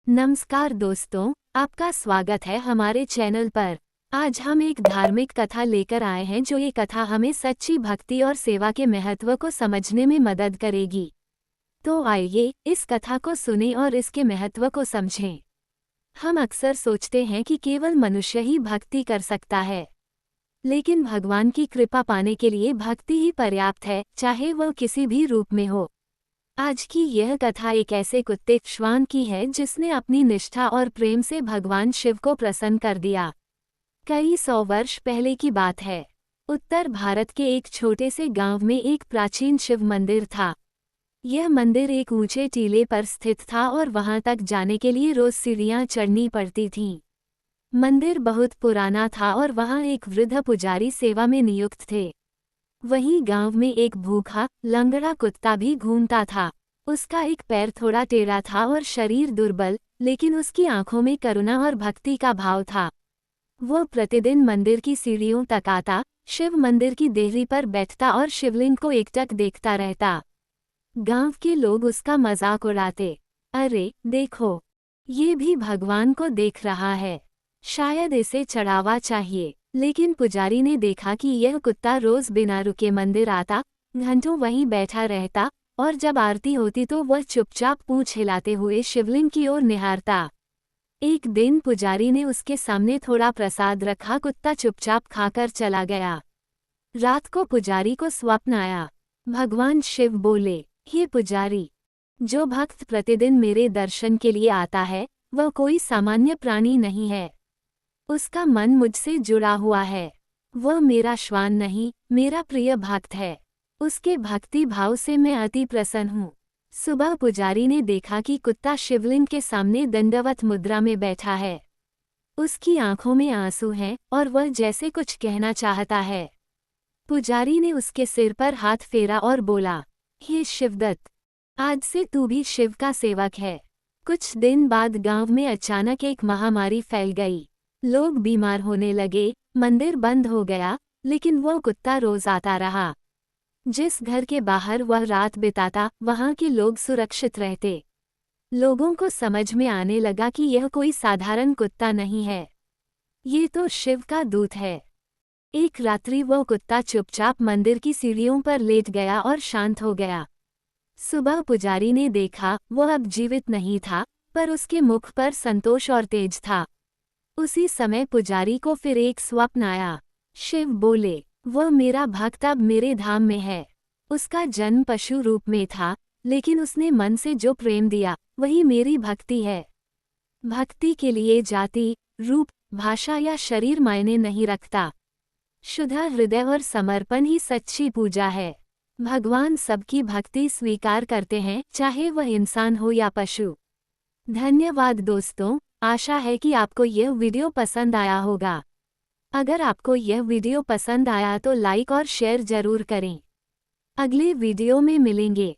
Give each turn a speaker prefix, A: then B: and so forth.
A: नमस्कार दोस्तों, आपका स्वागत है हमारे चैनल पर। आज हम एक धार्मिक कथा लेकर आए हैं जो ये कथा हमें सच्ची भक्ति और सेवा के महत्व को समझने में मदद करेगी। तो आइए इस कथा को सुनें और इसके महत्व को समझें। हम अक्सर सोचते हैं कि केवल मनुष्य ही भक्ति कर सकता है, लेकिन भगवान की कृपा पाने के लिए भक्ति ही पर्याप्त है, चाहे वह किसी भी रूप में हो। आज की यह कथा एक ऐसे कुत्ते श्वान की है जिसने अपनी निष्ठा और प्रेम से भगवान शिव को प्रसन्न कर दिया। कई 100 वर्ष पहले की बात है। उत्तर भारत के एक छोटे से गांव में एक प्राचीन शिव मंदिर था। यह मंदिर एक ऊंचे टीले पर स्थित था और वहां तक जाने के लिए रोज सीढ़ियां चढ़नी पड़ती थीं। मंदिर बहुत पुराना था और वहां एक वृद्ध पुजारी सेवा में नियुक्त थे। वहीं गांव में एक भूखा, लंगड़ा कुत्ता भी घूमता था। उसका एक पैर थोड़ा टेढ़ा था और शरीर दुर्बल, लेकिन उसकी आंखों में करुणा और भक्ति का भाव था। वह प्रतिदिन मंदिर की सीढ़ियों तक आता, शिव मंदिर की देहरी पर बैठता और शिवलिंग को एकटक देखता रहता। गांव के लोग उसका मजाक उड़ाते, अरे देखो, ये भी भगवान को देख रहा है, शायद इसे चढ़ावा चाहिए। लेकिन पुजारी ने देखा कि यह कुत्ता रोज बिना रुके मंदिर आता, घंटों वहीं बैठा रहता और जब आरती होती तो वह चुपचाप पूंछ हिलाते हुए शिवलिंग की ओर निहारता। एक दिन पुजारी ने उसके सामने थोड़ा प्रसाद रखा, कुत्ता चुपचाप खाकर चला गया। रात को पुजारी को स्वप्न आया। भगवान शिव बोले, हे पुजारी, जो भक्त प्रतिदिन मेरे दर्शन के लिए आता है वह कोई सामान्य प्राणी नहीं है। उसका मन मुझसे जुड़ा हुआ है। वह मेरा श्वान नहीं, मेरा प्रिय भक्त है। उसके भक्ति भाव से मैं अति प्रसन्न हूँ। सुबह पुजारी ने देखा कि कुत्ता शिवलिंग के सामने दंडवत मुद्रा में बैठा है। उसकी आंखों में आंसू हैं और वह जैसे कुछ कहना चाहता है। पुजारी ने उसके सिर पर हाथ फेरा और बोला, हे शिवदत्त, आज से तू भी शिव का सेवक है। कुछ दिन बाद गांव में अचानक एक महामारी फैल गई। लोग बीमार होने लगे, मंदिर बंद हो गया, लेकिन वह कुत्ता रोज आता रहा। जिस घर के बाहर वह रात बिताता, वहां के लोग सुरक्षित रहते। लोगों को समझ में आने लगा कि यह कोई साधारण कुत्ता नहीं है, ये तो शिव का दूत है। एक रात्रि वह कुत्ता चुपचाप मंदिर की सीढ़ियों पर लेट गया और शांत हो गया। सुबह पुजारी ने देखा, वह अब जीवित नहीं था, पर उसके मुख पर संतोष और तेज था। उसी समय पुजारी को फिर एक स्वप्न आया। शिव बोले, वह मेरा भक्त अब मेरे धाम में है। उसका जन्म पशु रूप में था, लेकिन उसने मन से जो प्रेम दिया वही मेरी भक्ति है। भक्ति के लिए जाति, रूप, भाषा या शरीर मायने नहीं रखता। शुद्ध हृदय और समर्पण ही सच्ची पूजा है। भगवान सबकी भक्ति स्वीकार करते हैं, चाहे वह इंसान हो या पशु। धन्यवाद दोस्तों, आशा है कि आपको यह वीडियो पसंद आया होगा। अगर आपको यह वीडियो पसंद आया तो लाइक और शेयर जरूर करें। अगले वीडियो में मिलेंगे।